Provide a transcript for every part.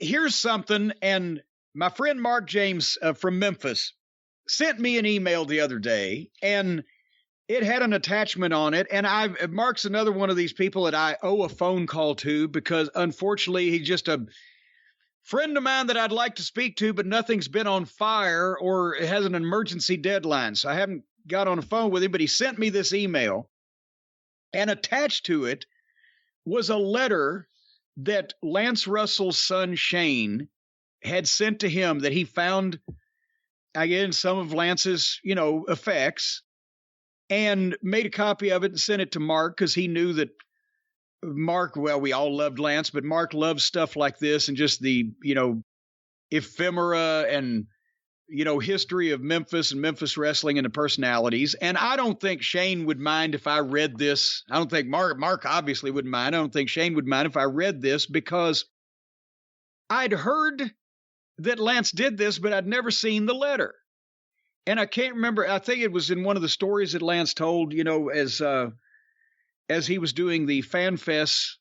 here's something, and my friend Mark James from Memphis sent me an email the other day, and it had an attachment on it, and Mark's another one of these people that I owe a phone call to because, unfortunately, he's just a friend of mine that I'd like to speak to, but nothing's been on fire or it has an emergency deadline, so I haven't got on the phone with him, but he sent me this email, and attached to it was a letter that Lance Russell's son, Shane, had sent to him that he found, again, some of Lance's, effects, and made a copy of it and sent it to Mark because he knew that Mark, well, we all loved Lance, but Mark loves stuff like this and just the, ephemera and, history of Memphis and Memphis wrestling and the personalities. And I don't think Shane would mind if I read this. I don't think Mark obviously wouldn't mind. I don't think Shane would mind if I read this because I'd heard that Lance did this, but I'd never seen the letter. And I can't remember. I think it was in one of the stories that Lance told, as he was doing the Fan Fest,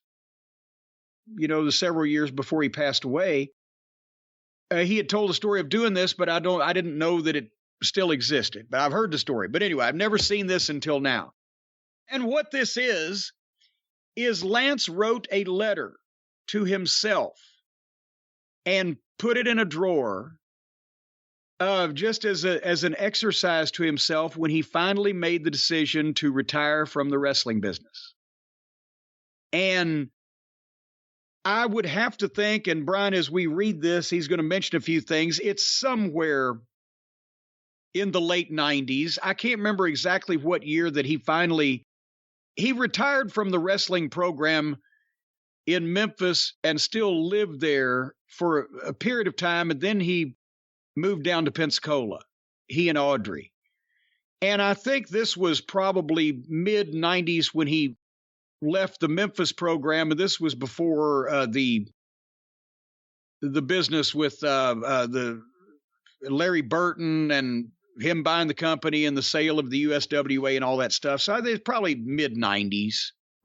the several years before he passed away. He had told the story of doing this, but I didn't know that it still existed. But I've heard the story. But anyway, I've never seen this until now. And what this is Lance wrote a letter to himself and put it in a drawer, just as an exercise to himself when he finally made the decision to retire from the wrestling business. And I would have to think, and Brian, as we read this, he's going to mention a few things. It's somewhere in the late 90s. I can't remember exactly what year that he retired from the wrestling program in Memphis and still lived there for a period of time. And then he moved down to Pensacola, he and Audrey. And I think this was probably mid 90s when he left the Memphis program, and this was before the business with the Larry Burton and him buying the company and the sale of the USWA and all that stuff. So I think it's probably mid 90s,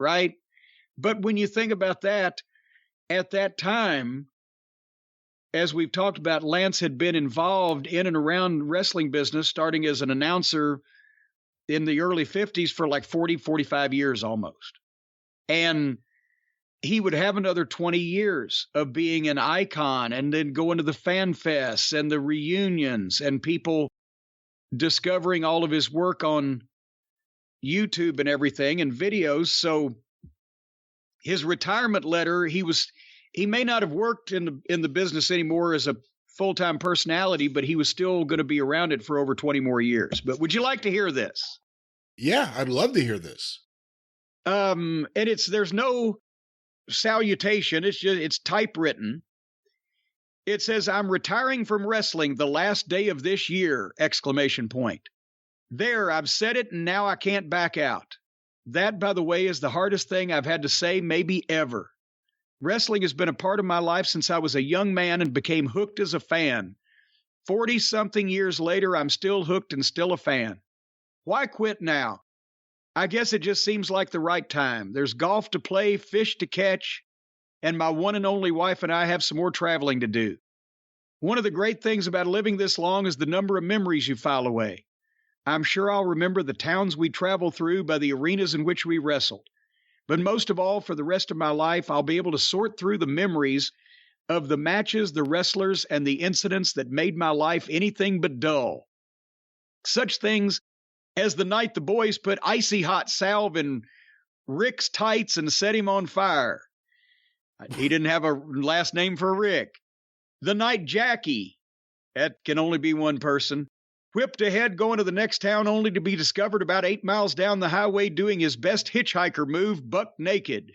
right? But when you think about that, at that time, as we've talked about, Lance had been involved in and around wrestling business, starting as an announcer in the early 50s for like 40, 45 years almost. And he would have another 20 years of being an icon and then going to the fan fests and the reunions and people discovering all of his work on YouTube and everything and videos. So his retirement letter, he may not have worked in the business anymore as a full-time personality, but he was still going to be around it for over 20 more years. But would you like to hear this? Yeah, I'd love to hear this. And there's no salutation. It's typewritten. It says, "I'm retiring from wrestling the last day of this year, ! There, I've said it and now I can't back out. That, by the way, is the hardest thing I've had to say maybe ever. Wrestling has been a part of my life since I was a young man and became hooked as a fan. 40-something years later, I'm still hooked and still a fan. Why quit now? I guess it just seems like the right time. There's golf to play, fish to catch, and my one and only wife and I have some more traveling to do. One of the great things about living this long is the number of memories you file away. I'm sure I'll remember the towns we traveled through by the arenas in which we wrestled. But most of all, for the rest of my life, I'll be able to sort through the memories of the matches, the wrestlers, and the incidents that made my life anything but dull. Such things as the night the boys put icy hot salve in Rick's tights and set him on fire. He didn't have a last name for Rick. The night Jackie, that can only be one person, whipped ahead going to the next town only to be discovered about 8 miles down the highway doing his best hitchhiker move, buck naked."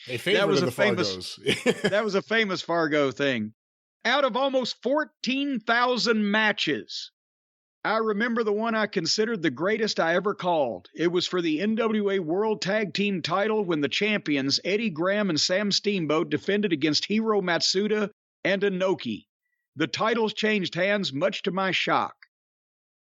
A favorite of the Fargos. That was a famous Fargo thing. "Out of almost 14,000 matches, I remember the one I considered the greatest I ever called. It was for the NWA World Tag Team title when the champions, Eddie Graham and Sam Steamboat, defended against Hiro Matsuda and Inoki. The titles changed hands, much to my shock.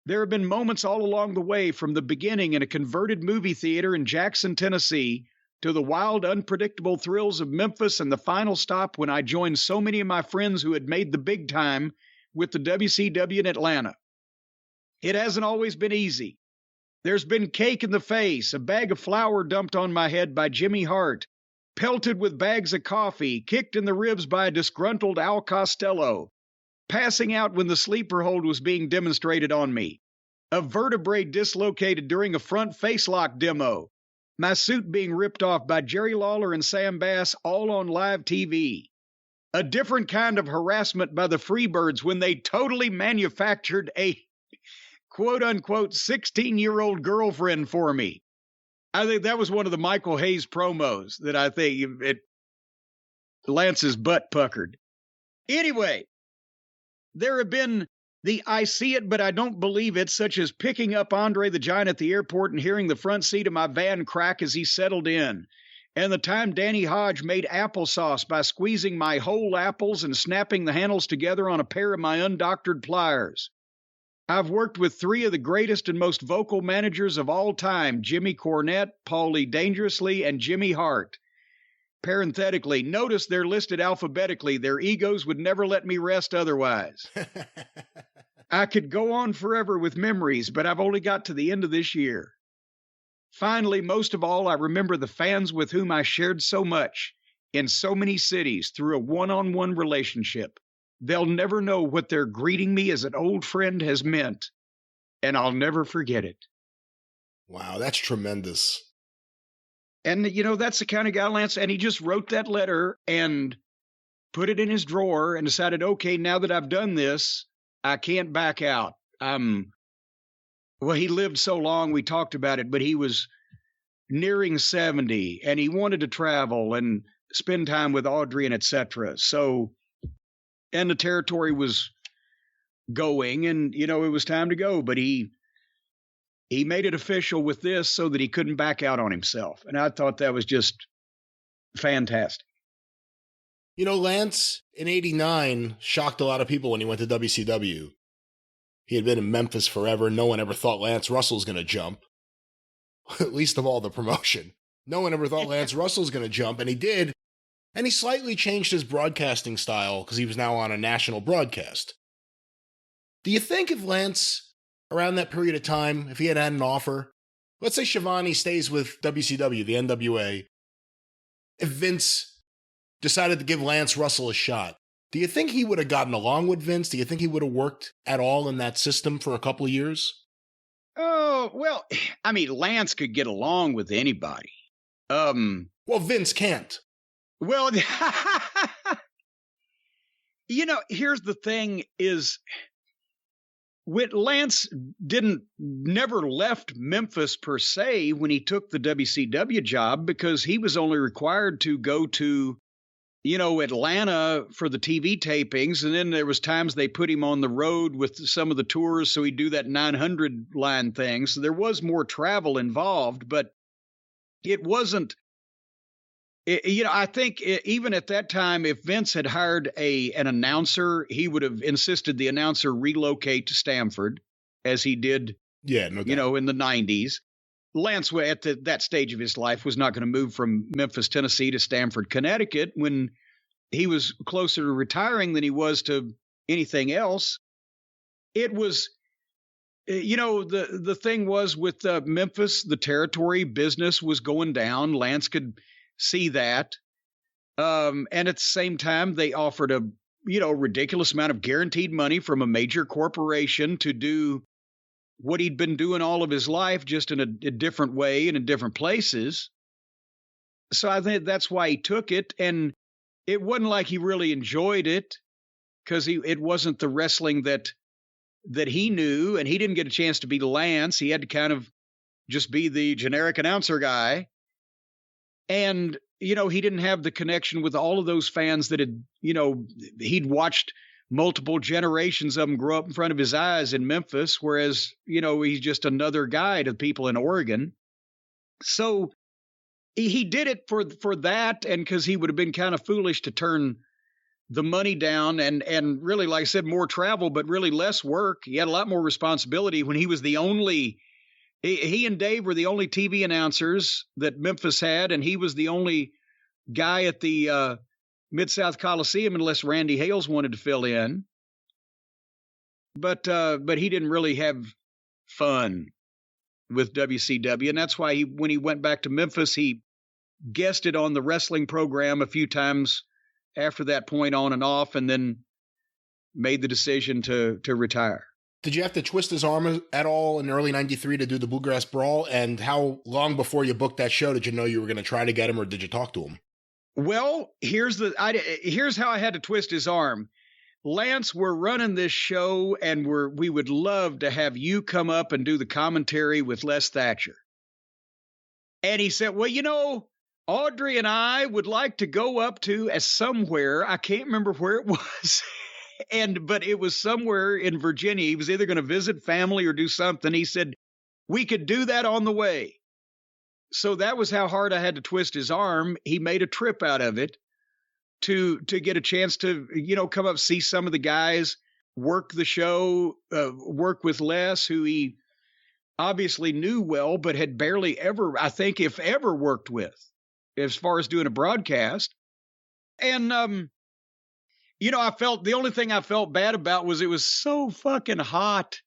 There have been moments all along the way, from the beginning in a converted movie theater in Jackson, Tennessee, to the wild, unpredictable thrills of Memphis and the final stop when I joined so many of my friends who had made the big time with the WCW in Atlanta. It hasn't always been easy. There's been cake in the face, a bag of flour dumped on my head by Jimmy Hart, pelted with bags of coffee, kicked in the ribs by a disgruntled Al Costello, passing out when the sleeper hold was being demonstrated on me, a vertebrae dislocated during a front face lock demo, my suit being ripped off by Jerry Lawler and Sam Bass all on live TV, a different kind of harassment by the Freebirds when they totally manufactured a quote-unquote 16-year-old girlfriend for me. I think that was one of the Michael Hayes promos that I think Lance's butt puckered. Anyway, there have been the I see it, but I don't believe it, such as picking up Andre the Giant at the airport and hearing the front seat of my van crack as he settled in, and the time Danny Hodge made applesauce by squeezing my whole apples and snapping the handles together on a pair of my undoctored pliers. I've worked with three of the greatest and most vocal managers of all time, Jimmy Cornette, Paulie Dangerously, and Jimmy Hart. Parenthetically, notice they're listed alphabetically. Their egos would never let me rest otherwise. I could go on forever with memories, but I've only got to the end of this year. Finally, most of all, I remember the fans with whom I shared so much in so many cities through a one-on-one relationship. They'll never know what their greeting me as an old friend has meant, and I'll never forget it. Wow, that's tremendous. And, you know, that's the kind of guy, Lance, and he just wrote that letter and put it in his drawer and decided, okay, now that I've done this, I can't back out. Well, he lived so long, we talked about it, but he was nearing 70, and he wanted to travel and spend time with Audrey and et cetera. So, and the territory was going, and, you know, it was time to go, but he made it official with this so that he couldn't back out on himself. And I thought that was just fantastic. You know, Lance, in 89, shocked a lot of people when he went to WCW. He had been in Memphis forever. No one ever thought Lance Russell was going to jump. Least of all the promotion. No one ever thought Lance Russell was going to jump, and he did. And he slightly changed his broadcasting style because he was now on a national broadcast. Do you think if Lance, around that period of time, if he had had an offer, let's say Shivani stays with WCW, the NWA, if Vince decided to give Lance Russell a shot, do you think he would have gotten along with Vince? Do you think he would have worked at all in that system for a couple of years? Oh, well, I mean, Lance could get along with anybody. Well, Vince can't. Well, you know, here's the thing is, Lance never left Memphis per se when he took the WCW job, because he was only required to go to, you know, Atlanta for the TV tapings. And then there was times they put him on the road with some of the tours. So he'd do that 900 line thing. So there was more travel involved, but it wasn't, you know, I think even at that time, if Vince had hired an announcer, he would have insisted the announcer relocate to Stamford, as he did, yeah, no doubt. You know, in the 90s. Lance, at that stage of his life, was not going to move from Memphis, Tennessee to Stamford, Connecticut, when he was closer to retiring than he was to anything else. It was, you know, the thing was with Memphis, the territory business was going down. Lance could see that. And at the same time, they offered a, you know, ridiculous amount of guaranteed money from a major corporation to do what he'd been doing all of his life, just in a different way and in different places. So I think that's why he took it. And it wasn't like he really enjoyed it, because it wasn't the wrestling that he knew, and he didn't get a chance to be Lance. He had to kind of just be the generic announcer guy. And, you know, he didn't have the connection with all of those fans that had, you know, he'd watched multiple generations of them grow up in front of his eyes in Memphis, whereas, you know, he's just another guy to people in Oregon. So he did it for that, and because he would have been kind of foolish to turn the money down and really, like I said, more travel, but really less work. He had a lot more responsibility when he was the only He and Dave were the only TV announcers that Memphis had, and he was the only guy at the Mid-South Coliseum unless Randy Hales wanted to fill in. But he didn't really have fun with WCW, and that's why when he went back to Memphis, he guested on the wrestling program a few times after that point, on and off, and then made the decision to retire. Did you have to twist his arm at all in early '93 to do the Bluegrass Brawl? And how long before you booked that show did you know you were going to try to get him, or did you talk to him? Well, here's how I had to twist his arm. Lance, we're running this show, and we would love to have you come up and do the commentary with Les Thatcher. And he said, well, Audrey and I would like to go up to somewhere. I can't remember where it was. But it was somewhere in Virginia. He was either going to visit family or do something. He said, we could do that on the way. So that was how hard I had to twist his arm. He made a trip out of it to get a chance to, come up, see some of the guys, work the show, work with Les, who he obviously knew well, but had barely ever, I think, if ever, worked with as far as doing a broadcast. And, I felt the only thing I felt bad about was it was so fucking hot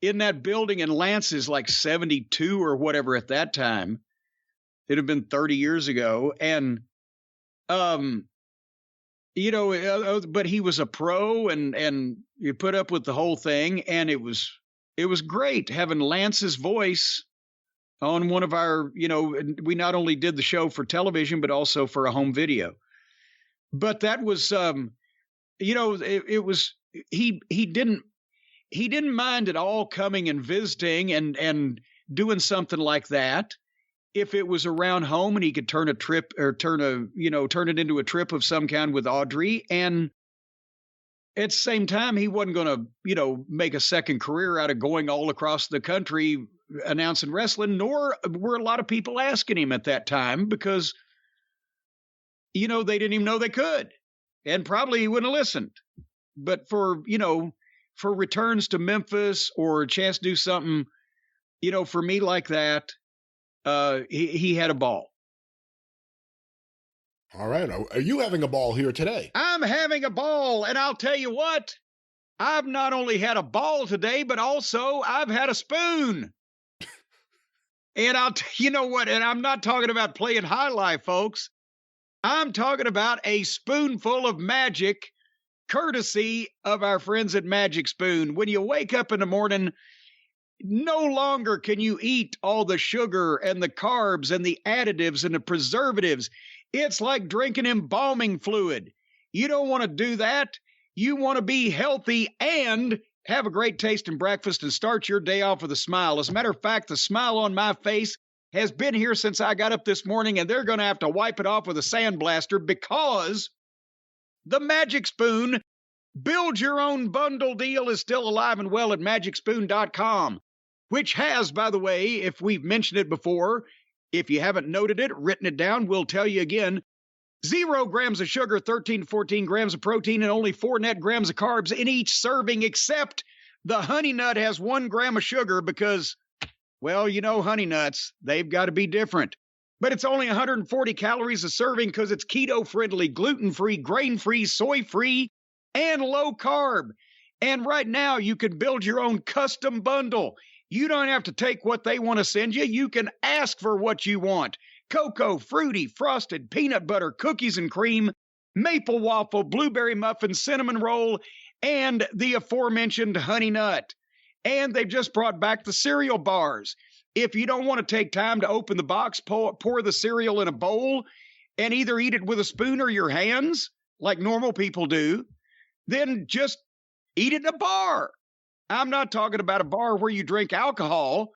in that building, and Lance is like 72 or whatever at that time. It had been 30 years ago. And, but he was a pro, and you put up with the whole thing. And it was great having Lance's voice on one of our, we not only did the show for television, but also for a home video. But that was, it was, he didn't mind at all coming and visiting and doing something like that. If it was around home and he could turn it into a trip of some kind with Audrey. And at the same time, he wasn't going to, make a second career out of going all across the country announcing wrestling, nor were a lot of people asking him at that time because, they didn't even know they could. And probably he wouldn't have listened. But for returns to Memphis or a chance to do something, for me like that, he had a ball. All right. Are you having a ball here today? I'm having a ball. And I'll tell you what, I've not only had a ball today, but also I've had a spoon. And you know what? And I'm not talking about playing high life, folks. I'm talking about a spoonful of magic, courtesy of our friends at Magic Spoon. When you wake up in the morning, no longer can you eat all the sugar and the carbs and the additives and the preservatives. It's like drinking embalming fluid. You don't want to do that. You want to be healthy and have a great tasting breakfast and start your day off with a smile. As a matter of fact, the smile on my face has been here since I got up this morning, and they're going to have to wipe it off with a sandblaster because the Magic Spoon Build Your Own Bundle deal is still alive and well at MagicSpoon.com, which has, by the way, if we've mentioned it before, if you haven't noted it, written it down, we'll tell you again, 0 grams of sugar, 13 to 14 grams of protein, and only 4 net grams of carbs in each serving, except the Honey Nut has 1 gram of sugar because, well, Honey Nuts, they've got to be different. But it's only 140 calories a serving because it's keto-friendly, gluten-free, grain-free, soy-free, and low-carb. And right now, you can build your own custom bundle. You don't have to take what they want to send you. You can ask for what you want. Cocoa, fruity, frosted, peanut butter, cookies and cream, maple waffle, blueberry muffin, cinnamon roll, and the aforementioned Honey Nut. And they've just brought back the cereal bars. If you don't want to take time to open the box, pour the cereal in a bowl, and either eat it with a spoon or your hands, like normal people do, then just eat it in a bar. I'm not talking about a bar where you drink alcohol.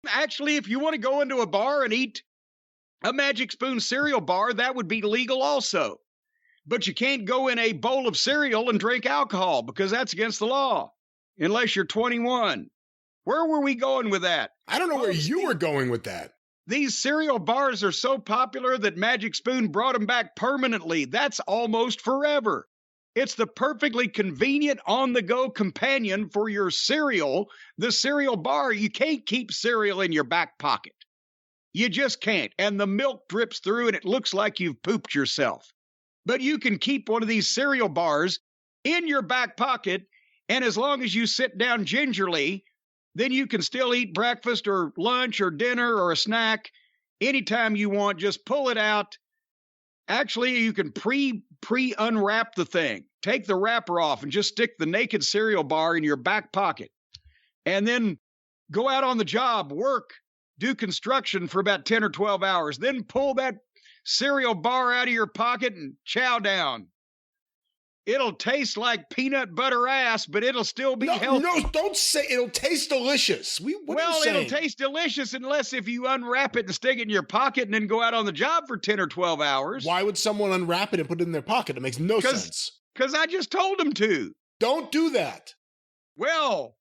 Actually, if you want to go into a bar and eat a Magic Spoon cereal bar, that would be legal also. But you can't go in a bowl of cereal and drink alcohol because that's against the law. Unless you're 21. Where were we going with that? I don't know where you were going with that. These cereal bars are so popular that Magic Spoon brought them back permanently. That's almost forever. It's the perfectly convenient on-the-go companion for your cereal, the cereal bar. You can't keep cereal in your back pocket. You just can't. And the milk drips through and it looks like you've pooped yourself. But you can keep one of these cereal bars in your back pocket, and as long as you sit down gingerly, then you can still eat breakfast or lunch or dinner or a snack anytime you want. Just pull it out. Actually, you can pre-unwrap the thing. Take the wrapper off and just stick the naked cereal bar in your back pocket. And then go out on the job, work, do construction for about 10 or 12 hours. Then pull that cereal bar out of your pocket and chow down. It'll taste like peanut butter ass, but it'll still be healthy. No, don't say it'll taste delicious. It'll taste delicious unless if you unwrap it and stick it in your pocket and then go out on the job for 10 or 12 hours. Why would someone unwrap it and put it in their pocket? It makes no sense. Because I just told them to. Don't do that. Well,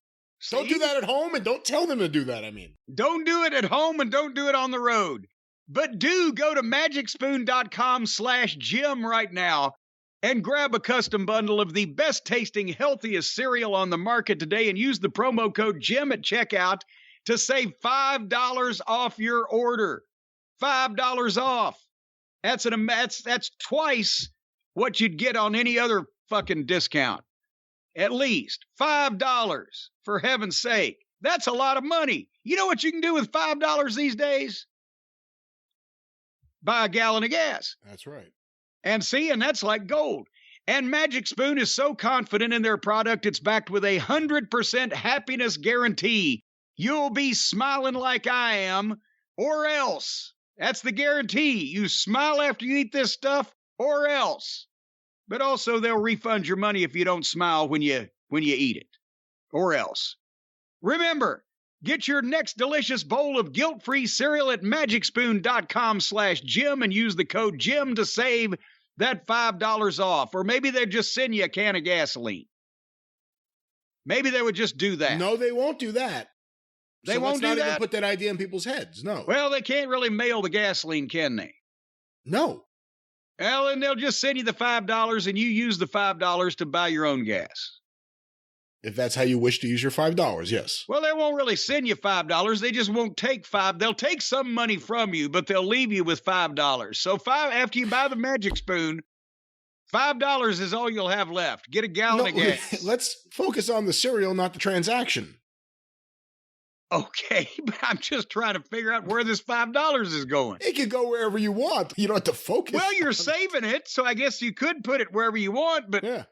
don't do that at home, and don't tell them to do that, I mean. Don't do it at home and don't do it on the road. But do go to magicspoon.com/Jim right now and grab a custom bundle of the best tasting, healthiest cereal on the market today and use the promo code Jim at checkout to save $5 off your order. $5 off. That's twice what you'd get on any other fucking discount. At least $5, for heaven's sake. That's a lot of money. You know what you can do with $5 these days? Buy a gallon of gas. That's right. And that's like gold. And Magic Spoon is so confident in their product, it's backed with 100% happiness guarantee. You'll be smiling like I am, or else. That's the guarantee. You smile after you eat this stuff, or else. But also, they'll refund your money if you don't smile when you eat it, or else. Remember, get your next delicious bowl of guilt-free cereal at magicspoon.com/Jim and use the code Jim to save that $5 off. Or maybe they'll just send you a can of gasoline. Maybe they would just do that. No, they won't do that. They won't do that? Let's not even put that idea in people's heads, no. Well, they can't really mail the gasoline, can they? No. Well, and they'll just send you the $5 and you use the $5 to buy your own gas. If that's how you wish to use your $5, yes. Well, they won't really send you $5. They just won't take $5. They'll take some money from you, but they'll leave you with $5. So after you buy the Magic Spoon, $5 is all you'll have left. Get a gallon of gas. Let's focus on the cereal, not the transaction. Okay, but I'm just trying to figure out where this $5 is going. It can go wherever you want. You don't have to focus. Well, you're saving it, so I guess you could put it wherever you want, but... Yeah.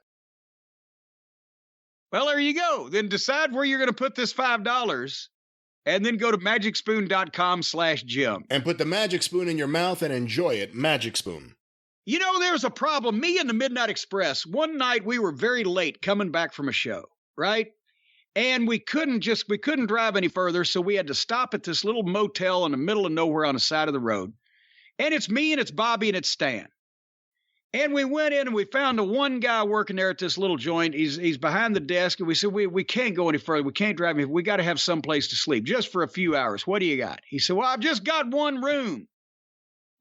Well, there you go. Then decide where you're going to put this $5 and then go to magicspoon.com/Jim. And put the Magic Spoon in your mouth and enjoy it. Magic Spoon. You know, there's a problem. Me and the Midnight Express, one night we were very late coming back from a show, right? And we couldn't drive any further, so we had to stop at this little motel in the middle of nowhere on the side of the road. And it's me and it's Bobby and it's Stan. And we went in and we found the one guy working there at this little joint. He's behind the desk, and we said, we can't go any further. We can't drive any. We got to have some place to sleep just for a few hours. What do you got? He said, well, I've just got one room.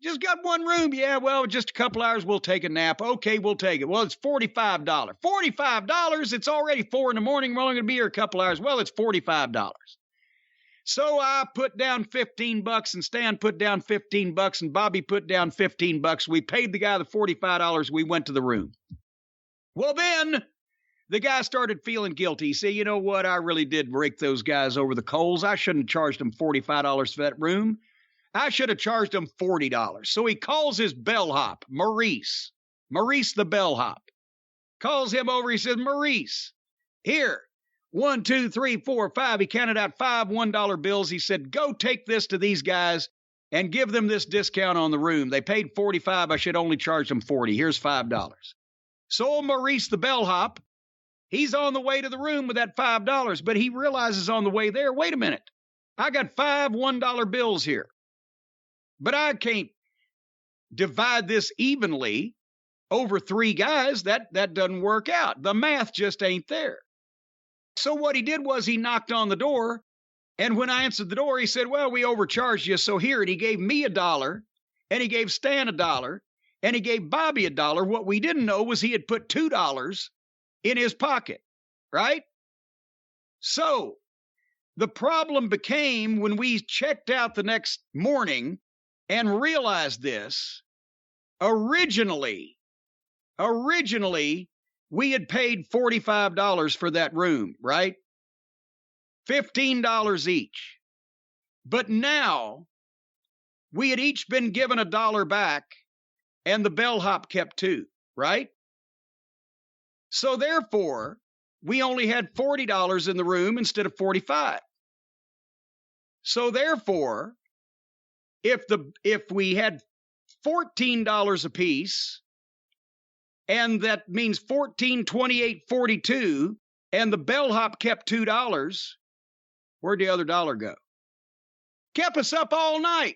Just got one room. Yeah, well, just a couple hours. We'll take a nap. Okay, we'll take it. Well, it's $45. $45? It's already 4 a.m. We're only going to be here a couple hours. Well, it's $45. So I put down $15 and Stan put down $15 and Bobby put down $15. We paid the guy the $45. We went to the room. Well, then the guy started feeling guilty. He said, you know what? I really did rake those guys over the coals. I shouldn't have charged them $45 for that room. I should have charged him $40. So he calls his bellhop, Maurice the bellhop. Calls him over. He says, Maurice, here, 1, 2, 3, 4, 5. He counted out 5 $1 bills. He said, go take this to these guys and give them this discount on the room. They paid $45. I should only charge them $40. Here's $5. So Maurice the bellhop, he's on the way to the room with that $5, but he realizes on the way there, wait a minute, I got 5 $1 bills here. But I can't divide this evenly over 3 guys. That doesn't work out. The math just ain't there. So what he did was he knocked on the door, and when I answered the door, he said, well, we overcharged you, so here. And he gave me $1, and he gave Stan $1, and he gave Bobby $1. What we didn't know was he had put $2 in his pocket, right? So the problem became when we checked out the next morning and realized this. Originally, we had paid $45 for that room, right? $15 each. But now we had each been given $1 back and the bellhop kept $2, right? So therefore, we only had $40 in the room instead of $45. So therefore, if we had $14 a piece, and that means 14, 28, 42, and the bellhop kept $2, where'd the other dollar go? Kept us up all night.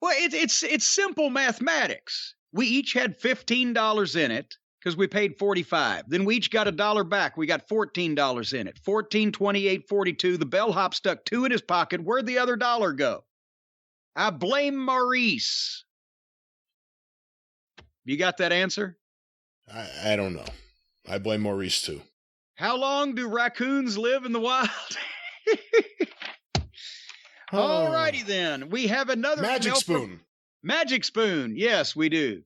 Well, it's simple mathematics. We each had $15 in it because we paid $45. Then we each got $1 back. We got $14 in it. 14, 28, 42. The bellhop stuck $2 in his pocket. Where'd the other dollar go? I blame Maurice. You got that answer? I don't know. I blame Maurice too. How long do raccoons live in the wild? All righty then. We have another Magic spoon. Magic spoon. Yes, we do.